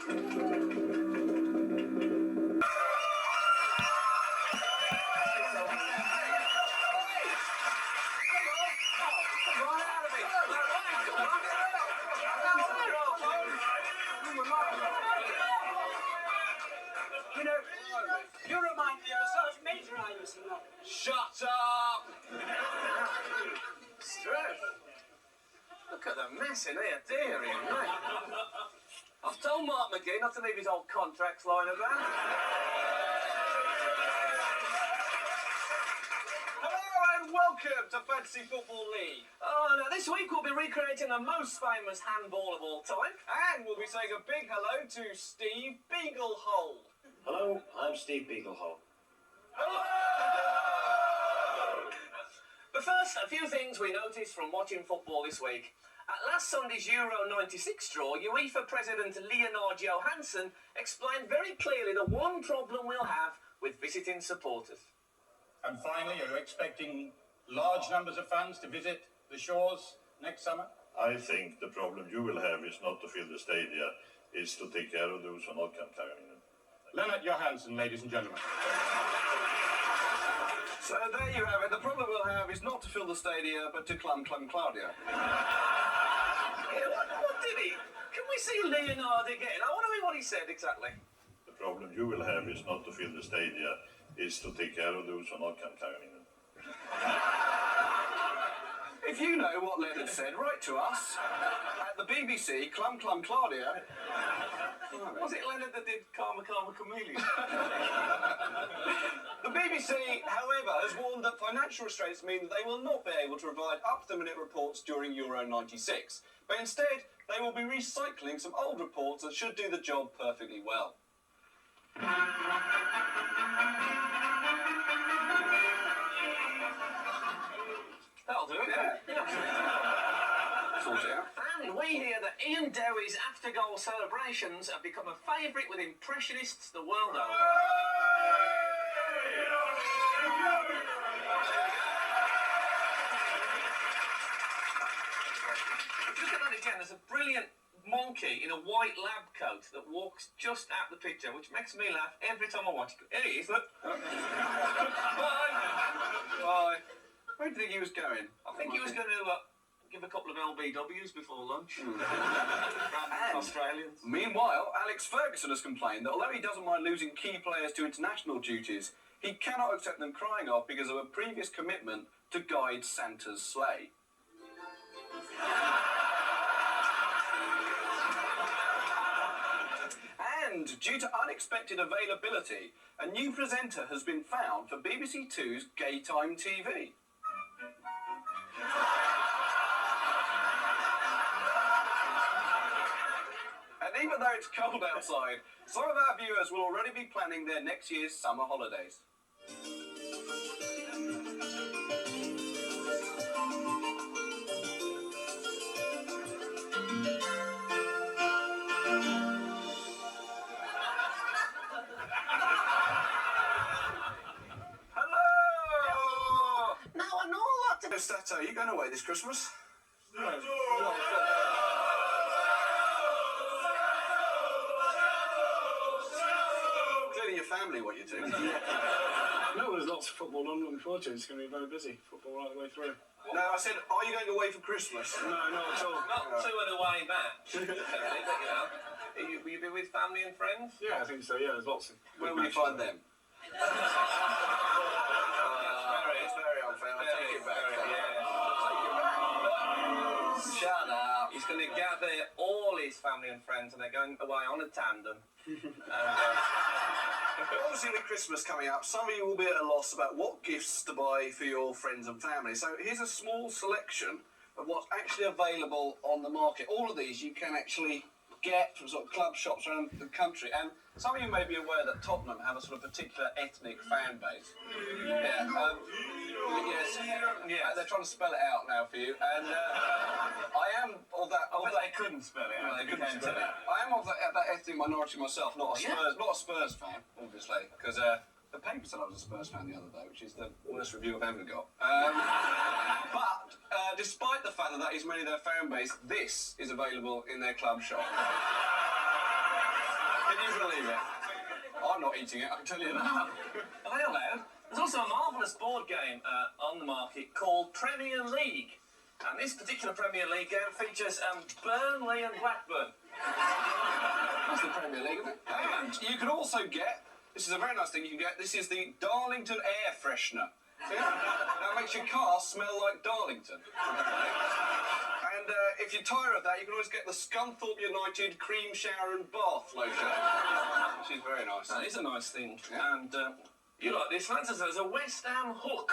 You know, you remind me of a Sergeant Major I used to know. Shut up! Steph, look at the mess in here, dearie me. I've told Mark McGee not to leave his old contracts lying about. Hello and welcome to Fantasy Football League. Oh, now this week we'll be recreating the most famous handball of all time. And we'll be saying a big hello to Steve Beaglehole. Hello, I'm Steve Beaglehole. Hello! But first, a few things we noticed from watching football this week. At last Sunday's Euro 96 draw, UEFA President Leonard Johansson explained very clearly the one problem we'll have with visiting supporters. And finally, are you expecting large numbers of fans to visit the shores next summer? I think the problem you will have is not to fill the stadia, is to take care of those who are not coming in. Leonard Johansson, ladies and gentlemen. So there you have it. The problem we'll have is not to fill the stadia, but to clum Claudia. Yeah, what did he? Can we see Leonard again? I want to hear what he said exactly. The problem you will have is not to fill the stadia, is to take care of those who are not coming in. If you know what Leonard said, write to us at the BBC, clum Claudia. Was it Leonard that did Karma Chameleon? The BBC, however, has warned that financial restraints mean that they will not be able to provide up-to-the-minute reports during Euro 96. But instead, they will be recycling some old reports that should do the job perfectly well. That'll do it, yeah. Sort it out. And we hear that Ian Dowie's after-goal celebrations have become a favourite with impressionists the world over. Look at that again, there's a brilliant monkey in a white lab coat that walks just out the picture, which makes me laugh every time I watch it. Here he is, look. Bye. Where did you think he was going? I think he was going to give a couple of LBWs before lunch. Australians. Meanwhile, Alex Ferguson has complained that although he doesn't mind losing key players to international duties, he cannot accept them crying off because of a previous commitment to guide Santa's sleigh. And due to unexpected availability, a new presenter has been found for BBC2's Gaytime TV. And even though it's cold outside, some of our viewers will already be planning their next year's summer holidays. Hello! Now I know what to... Stato, are you going away this Christmas? No. Clearly your family what you do. No, there's lots of football on. Looking forward to it. It's going to be very busy. Football right the way through. No, I said, are you going away for Christmas? No, not at all. Not to an away match, but you know. Will you be with family and friends? Yeah, I think so. Yeah, there's lots of. Where will you find them? It's very unfair. I take it back. Shut up. He's going to gather all his family and friends and they're going away on a tandem. Obviously with Christmas coming up, some of you will be at a loss about what gifts to buy for your friends and family. So here's a small selection of what's actually available on the market. All of these you can actually get from sort of club shops around the country. And some of you may be aware that Tottenham have a sort of particular ethnic fan base. Yeah, yes, they're trying to spell it out now for you. And I am of that. They couldn't spell it out. They couldn't spell it out. I am of that ethnic minority myself, not a Spurs fan, obviously, because the paper said I was a Spurs fan the other day, which is the worst review I've ever got. But despite the fact that that is mainly their fan base, this is available in their club shop. Can you believe it? I'm not eating it, I can tell you that. Are they allowed? There's also a marvellous board game on the market called Premier League. And this particular Premier League game features Burnley and Blackburn. That's the Premier League, isn't it? And you can also get, this is a very nice thing you can get, this is the Darlington air freshener. See? That makes your car smell like Darlington. And if you're tired of that, you can always get the Scunthorpe United cream shower and bath lotion, which is very nice. That is a nice thing. Yeah. And you like this, Francis? There's a West Ham hook.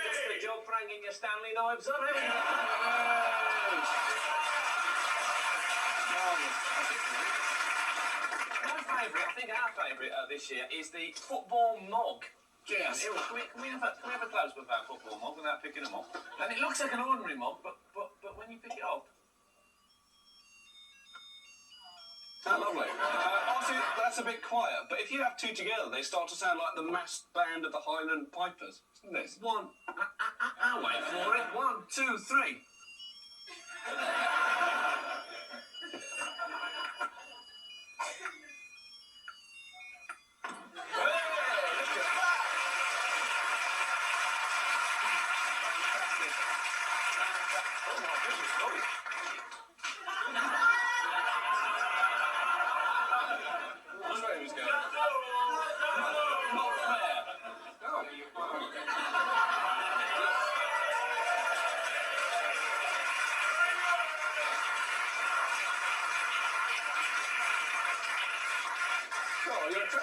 It's the job for hanging your Stanley knives on, eh? My favourite, I think our favourite this year is the football mug. Yes. Can we have a close with our football mug without picking them up? And it looks like an ordinary mug, but when you pick it up... Isn't that lovely? Obviously, that's a bit quiet, but if you have two together, they start to sound like the massed band of the Highland Pipers. Isn't this? One, I'll wait for it. 1, 2, 3.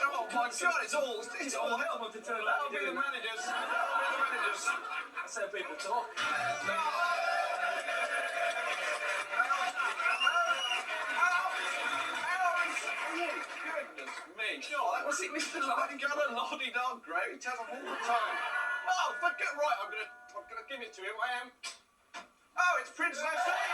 Oh my God, it's all help. To turn That'll out be the managers. That'll be the managers. That's how people talk. Goodness me. Oh, that was it, Mr. Lightingale, Lottie Dog, great. He tells them all the time. Oh, forget right, I'm gonna give it to him. I am. Oh, it's Prince Naseem!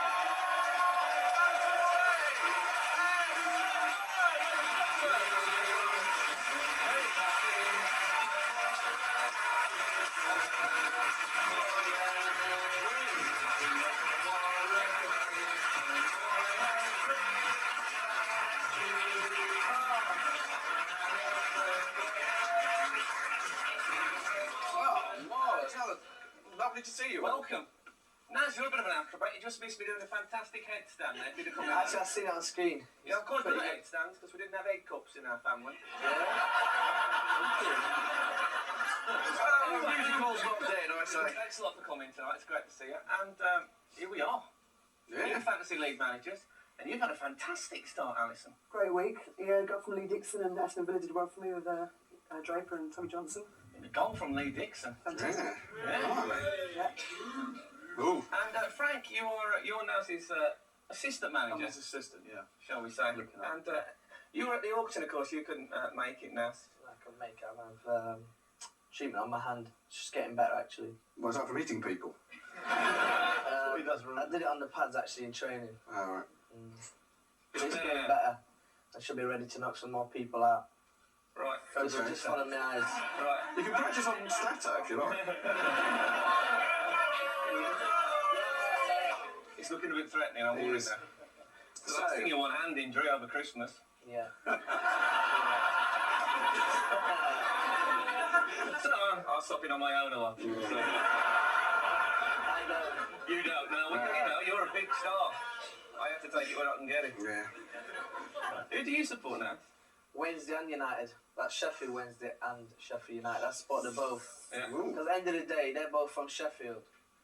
Lovely to see you. Welcome. Naz, you're a bit of an acrobat. You just missed me doing a fantastic headstand there. Did it come out? Actually, I've seen it on screen. Yeah, of course, we got headstands because we didn't have egg cups in our family. Musical's not dead, I say. Thanks a lot for coming tonight. It's great to see you. And here we are. Yeah. You're Fantasy League managers. And you've had a fantastic start, Alison. Great week. Yeah, got from Lee Dixon and Aston Villa did well for me with Draper and Tommy Johnson. A goal from Lee Dixon. Fantastic. Yeah. Ooh. And Frank, you're Naz's assistant I'm manager, his assistant, yeah. shall we say. And you were at the auction, of course. You couldn't make it, Naz. I can make it. I have treatment on my hand. It's just getting better, actually. What's that from eating people? He does I did it on the pads, actually, in training. Oh, right. But it's getting better. I should be ready to knock some more people out. Right. Just follow my eyes. Right. You can practice on Stato if you like. It's looking a bit threatening, I'm worried now. The last So- thing you want, hand injury over Christmas. Yeah. So I'll stop in on my own a lot. So. I know. You don't know. Well, you know, you're a big star. I have to take it where I can get it. Yeah. Who do you support now? Wednesday and United. That's Sheffield Wednesday and Sheffield United. I support them both. Yeah. Because at the end of the day, they're both from Sheffield.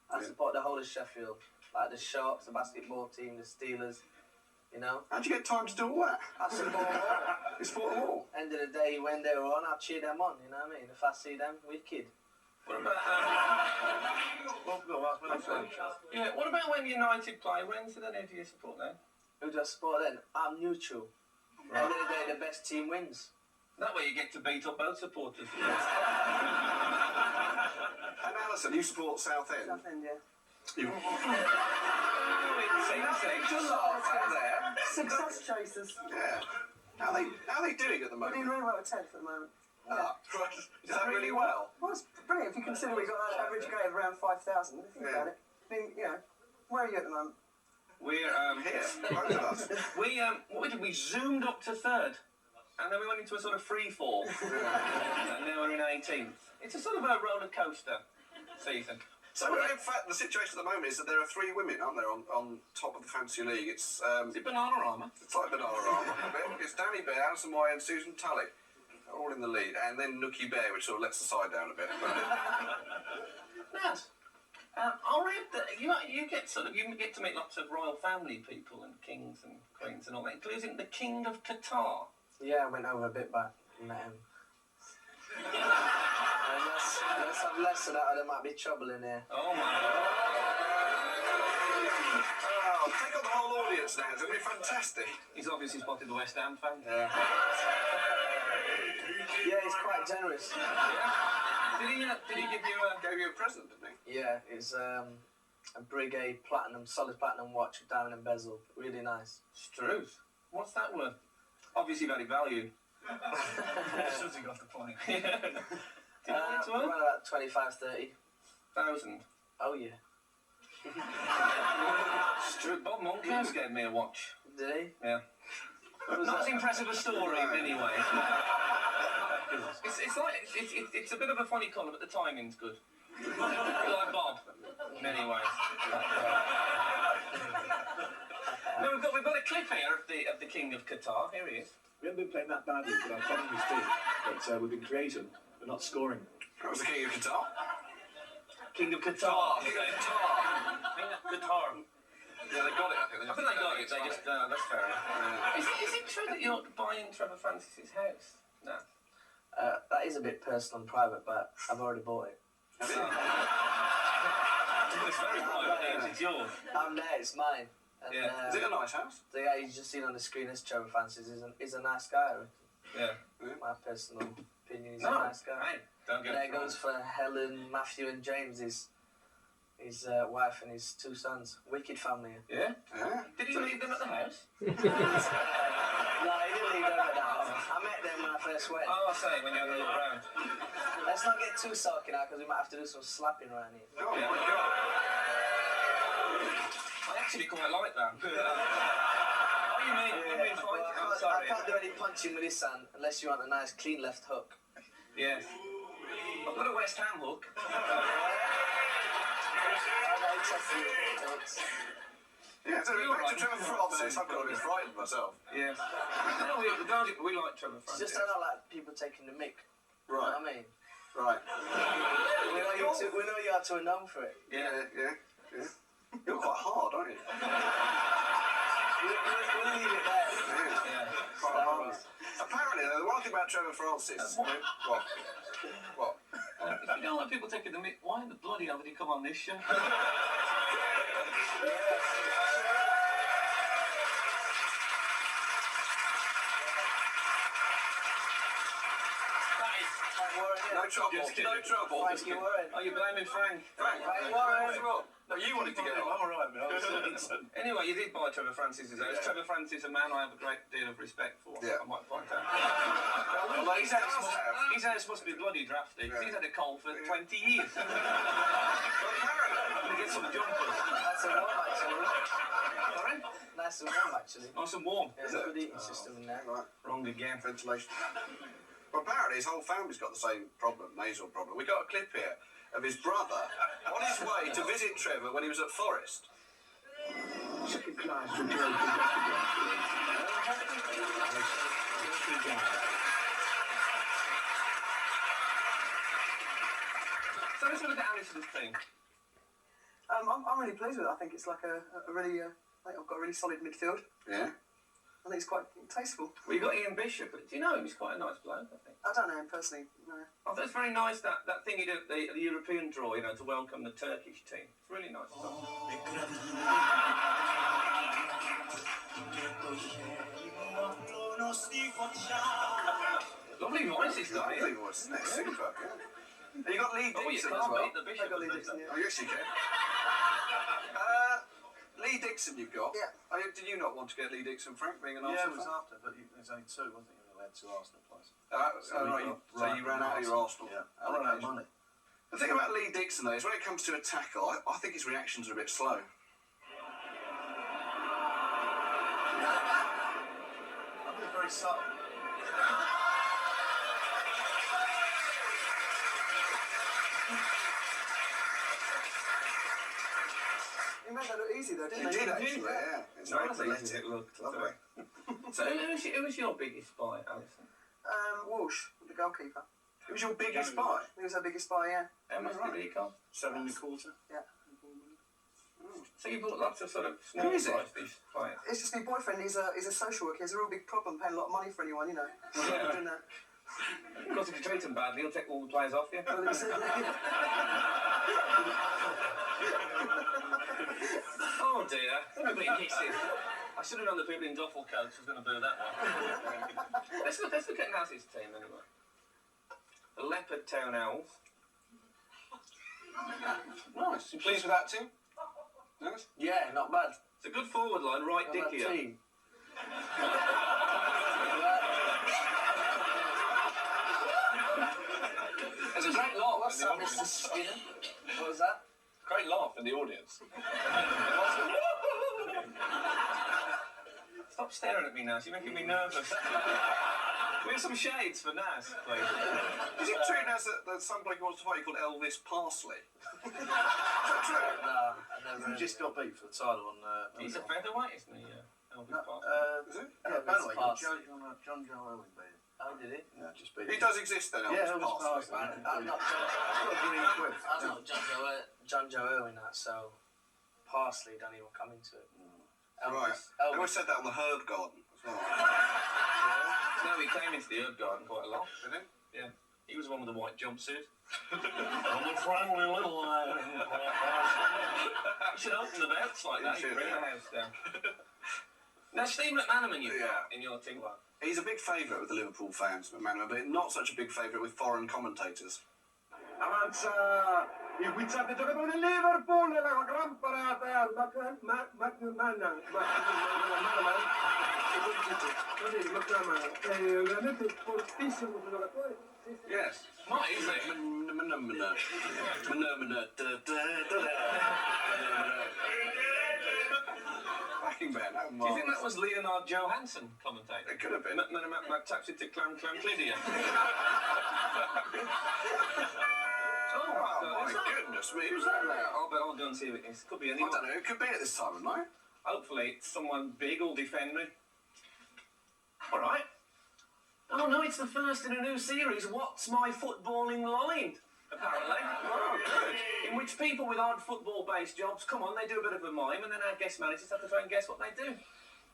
I support the whole of Sheffield. Like the Sharks, the basketball team, the Steelers, you know. How'd you get time to do all that? I support them all. You support them all? End of the day, when they're on, I'll cheer them on, you know what I mean? If I see them, wicked. What about yeah? What about when United play Wednesday? Then who do you support then? Who do I support then? I'm neutral. Right. End of the day, the best team wins. That way you get to beat up both supporters. And Alison, you support Southend? Southend, yeah. You... Success chasers. Yeah. How are they doing at the We're doing moment? really well at 10th at the moment. Ah, right. Is that really well? Well, it's brilliant if you consider we got an average grade of around 5,000. Think about it. I mean, you know, where are you at the moment? We're Here, both of us. what we did, we zoomed up to third, and then we went into a sort of free fall, and now we're in 18th. It's a sort of a roller coaster season. So, in fact, the situation at the moment is that there are 3 women, aren't there, on top of the Fantasy League. It's Is it Bananarama? it's like Bananarama a bit. It's Danny Bear, Alison Moy and Susan Tully, all in the lead, and then Nookie Bear, which sort of lets the side down a bit. Naz, I read that you get to meet lots of royal family people and kings and queens and all that, including the King of Qatar. Yeah, I went over a bit back and met him. Let's have less of that or there might be trouble in here. Oh my God! Oh, take on the whole audience now. It's going to be fantastic. He's obviously spotted the West Ham fan. Yeah. Yeah, he's quite generous. Did he give you a? Gave you a present, didn't he? Yeah, it's a Brigade solid platinum watch with diamond and bezel. Really nice. Struth. What's that worth? Obviously very valued. Should have got the point. Do you know what it's worth? Around about 25, 1,000. Oh yeah. Struth. Bob Monkhouse gave me a watch. Did he? Yeah. Not as impressive a story, anyway. It's a bit of a funny colour, but the timing's good. Like Bob, in many ways. No, we've got a clip here of the King of Qatar. Here he is. We haven't been playing that badly, but our problem is still that we've been creating, but not scoring. That was the King of Qatar. King of Qatar. King of Qatar. King of Qatar. Yeah, they got it, I think. I think they got it. They just that's fair enough. Is it true that you're buying Trevor Francis's house? No. That is a bit personal and private, but I've already bought it. It's very private. It's yours. I'm there, it's mine. And, Yeah. Is it a nice house? the guy you've just seen on the screen as Trevor Francis is a nice guy. I reckon. Yeah. My personal opinion, he's No. a nice guy. Hey, don't get There it wrong. goes for Helen, Matthew and James, his wife and his 2 sons. Wicked family. Yeah? Yeah. Did he leave them at the house? No, he didn't leave them at that house. I met them when I first went. Oh, I say, when you had a look around. Let's not get too sulky now because we might have to do some slapping around here. Oh, my God. I actually quite like that. Oh, you mean Well, fight? I I'm can't- sorry. I can't do any punching with this hand unless you want a nice clean left hook. Yeah. I've got a West Ham hook. Yeah, so You're back right. to Trevor Francis. I've got to be frightened myself. Yeah. No, we like Trevor It's Francis. just I don't like people taking the mick. You know Right, what I mean? right. We know you are to a known for it. Yeah. Yeah. You're quite hard, aren't you? We'll leave it there. Yeah. Quite hard. Apparently, though, the one thing about Trevor Francis... What? What? If you don't like people taking the mic, why in the bloody hell did he come on this show? No trouble. No trouble. Frankie Warren. Are you blaming Frank? Frank Warren. No, you wanted to get I'm on. alright, man. Anyway, you did buy Trevor Francis's house. Yeah. Trevor Francis, a man I have a great deal of respect for. Yeah. I might point out. Well, His house must be bloody drafty. 'Cause he's had a cold for 20 years. Gonna get some jumpers. Nice and warm actually. Sorry? Nice and warm actually. Nice and warm. There's a good eating system in there. Right. Wrong again. Ventilation. Well, apparently his whole family's got the same problem, nasal problem. We got a clip here of his brother on his way to visit Trevor when he was at Forest. Second class to Joe. So let's look at Alison's team. I'm really pleased with it. I think it's like a really, I think I've got a really solid midfield. Yeah. I think it's quite tasteful. Well, you got Ian Bishop, but do you know him? He's quite a nice bloke, I think. I don't know him personally, no. I thought it's very nice that thing he did at the European draw, you know, to welcome the Turkish team. It's really nice stuff. Lovely voice he's got, Lovely Ian. voice, isn't it? Super. Yeah. And you got Lee Oh, you Dixon can't as well. beat the Bishop. I got Lee Dixon, yeah. Oh, yes, you can. Lee Dixon, you've got. Yeah. Oh, did you not want to get Lee Dixon, Frank, being an Yeah, it Arsenal was fan? after, but there's only 2, wasn't it? We had 2 Arsenal players. So you ran out of your Arsenal. Yeah, I ran out of money. The thing about Lee Dixon, though, is when it comes to a tackle, I think his reactions are a bit slow. I'm being very subtle. You made that look easy though, didn't You you? did actually, yeah. It's very Nice easy athletic. it looked. Lovely. So who was your biggest spy, Alison? Walsh, the goalkeeper. Who was your biggest spy? He was our biggest spy, yeah. How much did he cost? 7.25. Yeah. So you bought lots of sort of small Who is it? size these spies. It's just my boyfriend. He's a social worker. He has a real big problem paying a lot of money for anyone, you know. Yeah. Doing that. Of course, if you treat him badly, he'll take all the players off you. Well, he said, Oh dear, everybody hisses. I should have known the people in duffel coats was going to do that one. let's look at Naz's team anyway. The Leopard Town Owls. Nice. You pleased with that too? Nice. Yeah, not bad. It's a good forward line, right Not dick bad here. team. There's a great laugh What's in the that, Mr. audience. Skinner? What was that? Great laugh in the audience. Stop staring at me, Naz. You're making me nervous. We have some shades for Naz, please. Is it true, Naz, that somebody wants to fight you called Elvis Parsley? Is that true? Nah, I never. You just got beat for the title on. He's a featherweight, isn't he? Elvis Park. Is it? Yeah, by the way, Elvis John Joe Owen beat him. How did it? Yeah, just beat He him. does exist then, Yeah, Elvis Elvis Parsley. Parsley. I'm not John Joe Owen that, so Parsley don't even come into it. Right. I always said that on the herb garden as well. No, he came into the herb garden quite a lot. Did he? Yeah. He was the one with the white jumpsuit. I'm a friendly little You should open the belts like that. You bring the house down. Now, Steve McManaman, you've got in your team. He's a big favourite with the Liverpool fans, McManaman, but not such a big favourite with foreign commentators. Avanza il guizzato giocatore del Liverpool, la gran parata al veramente fortissimo giocatore. Yes. Might, isn't it? Backing band. Do you think that was Leonard Johansson commentating? It could have been. Taxi to Clamclydia. Oh my goodness me, who's that now? I'll go and see if it is. Could be I anyone. don't know, it could be at this time of night. Hopefully it's someone big who'll defend me. Alright. Oh no, it's the first in a new series, What's My Footballing Line? Apparently. Oh, good. In which people with odd football-based jobs, come on, they do a bit of a mime, and then our guest managers have to try and guess what they do.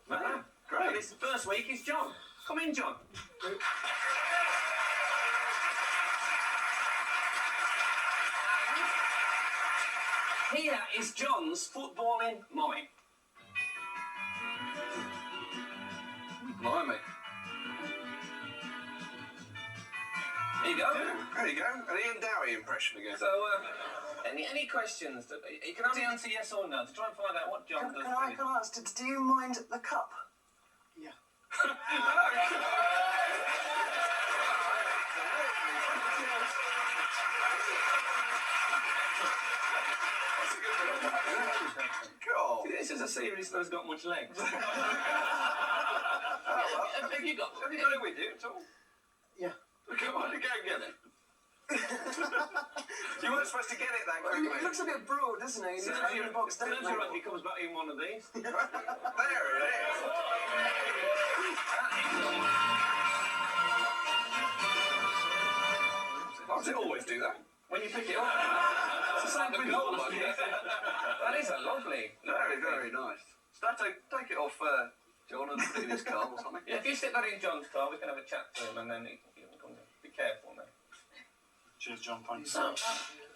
Yeah, great. And this first week is John. Come in, John. Here is John's footballing mime. Blimey. There you go. There you go. An Ian Dowie impression again. So, any questions? You can only answer yes or no to try and find out what John does. Can I ask, do you mind the cup? Yeah. God. This is a series that has got much legs. Have you got it with you at all? Yeah. Come on, go and get it. You weren't supposed to get it that He quickly. looks a bit broad, doesn't he? He's in the box, don't Serves you right if he comes back in one of these. There it is. Does it always do that? When you pick it up, it's the same with all of them. That is a lovely. Very, very nice. Start to take it off, John, and put it in his car or something. Yeah, if you stick that in John's car, we can have a chat to him, and then he can come in. Be careful now. Cheers, John. Thanks.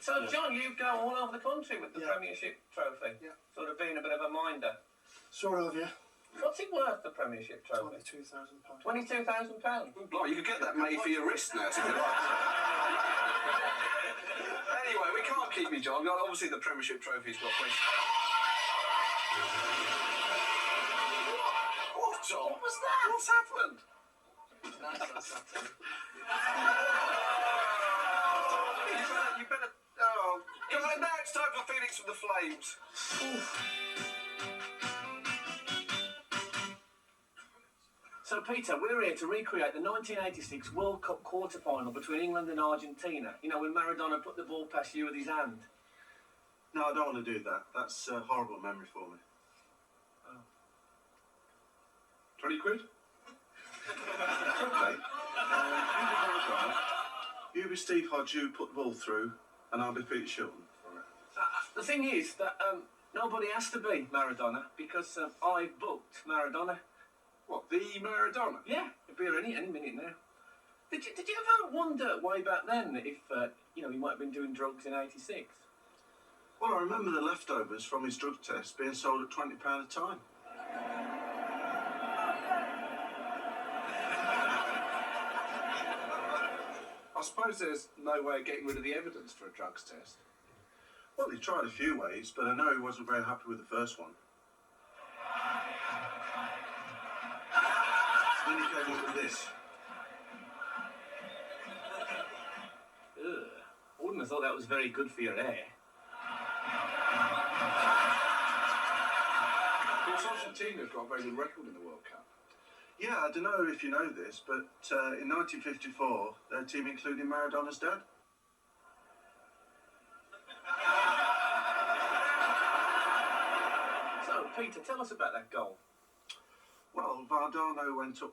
So John, you go all over the country with the Premiership trophy. Yeah. Sort of being a bit of a minder. Sort of, yeah. What's it worth, the Premiership trophy? £22,000. £22,000. Blimey, you could get that made for your wrist now, if you like. Anyway, we can't keep you, John. Obviously, the Premiership trophy's got plenty. What, John? What was that? What's happened? You better. Oh, come on, now it's time for Phoenix from the Flames. So, Peter, we're here to recreate the 1986 World Cup quarter-final between England and Argentina. You know, when Maradona put the ball past you with his hand. No, I don't want to do that. That's a horrible memory for me. Oh. 20 quid? Okay. You be Steve Hodge, you put the ball through, and I'll be Peter Shilton. The thing is that nobody has to be Maradona because I booked Maradona. What, the Maradona? Yeah, he'll be here any minute now. Did you ever wonder way back then if you know, he might have been doing drugs in '86? Well, I remember the leftovers from his drug test being sold at £20 a time. I suppose there's no way of getting rid of the evidence for a drugs test. Well, he tried a few ways, but I know he wasn't very happy with the first one. Then he came up with this. Ugh. I wouldn't have thought that was very good for your hair. Of course, Argentina have got a very good record in the World Cup. Yeah, I don't know if you know this, but in 1954, their team included Maradona's dad. So, Peter, tell us about that goal. Well, Valdano went up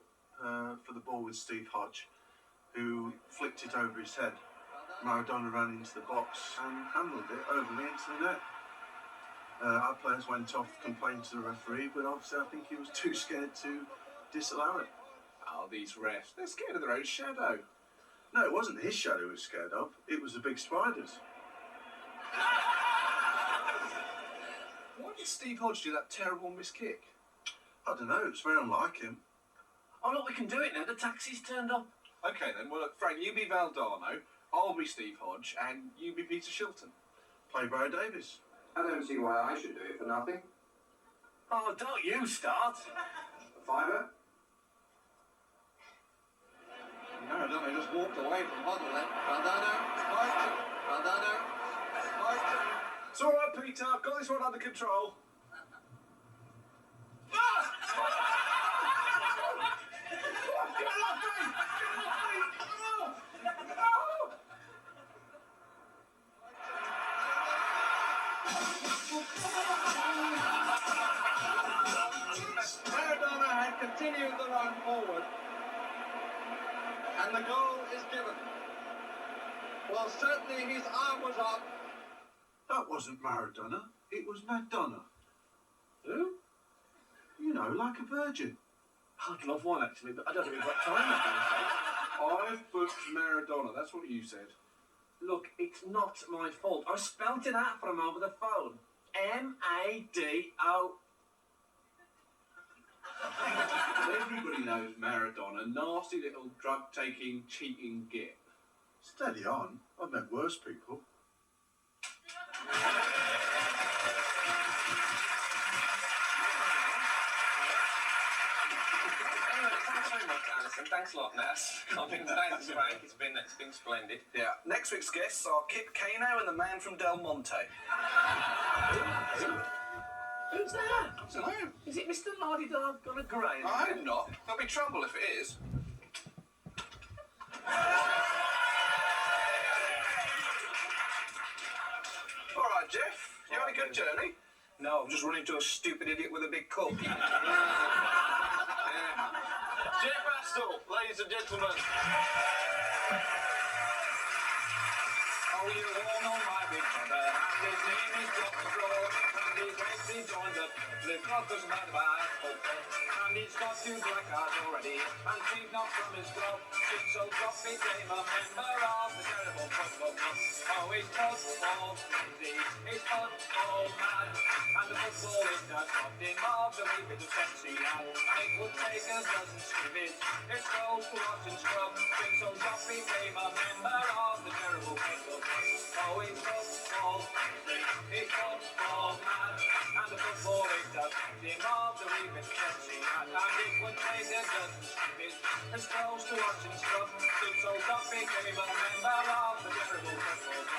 for the ball with Steve Hodge, who flicked it over his head. Maradona ran into the box and handled it over me into the net. Our players went off, complained to the referee, but obviously I think he was too scared to disallow it. Oh, these refs, they're scared of their own shadow. No, it wasn't his shadow he was scared of, it was the big spiders. Why did Steve Hodge do that terrible miss-kick? I don't know, it's very unlike him. Oh, look, we can do it now. The taxi's turned up. OK then, well look, Frank, you be Valdano, I'll be Steve Hodge, and you be Peter Shilton. Play Barry Davis. I don't see why I should do it for nothing. Oh, don't you start. A fiver? Maradona just walked away from Huddle then. Valdano, Valdano, it's all right, Peter, I've got this one under control. Maradona had continued the run forward, and the goal is given. Well, certainly his arm was up. That wasn't Maradona, it was Madonna. Who? You know, like a virgin. I'd love one, actually, but I don't think we've got time. I've booked Maradona, that's what you said. Look, it's not my fault. I spelt it out for him over the phone. M-A-D-O. Everybody knows Maradona, nasty little drug-taking, cheating git. Steady on, I've met worse people. Thanks very much, Alison. Thanks a lot, Nas. Thanks, Frank. It's been splendid. Yeah, next week's guests are Kip Kano and the man from Del Monte. Who's that? I don't know. Is it Mr. Lardy-Dog on a grey? I hope not. There'll be trouble if it is. All right, Jeff. You had a good journey? No, I'm just running into a stupid idiot with a big cup. Jeff Astle, ladies and gentlemen. Oh, you all know my big brother, and his name is Dr. Broad, and he's lately joined up. The club doesn't matter about football, and he's got 2 black cards already, and 3 knocked from his glove. Since so Drop became a member of the terrible football club. Oh, he's football crazy, he's football mad, and the football is that robbed him of the wee bit of sexy lad. And it would take a dozen skivvies, it's goals to watch and scrub. Since so Drop became a member of the terrible football club. Oh, he's football crazy, he's football mad, and the football is that robbed him of the wee bit of sexy lad. And it would take a dozen skivvies, it's goals to watch and scrub. Since so Drop became a member of the terrible football club.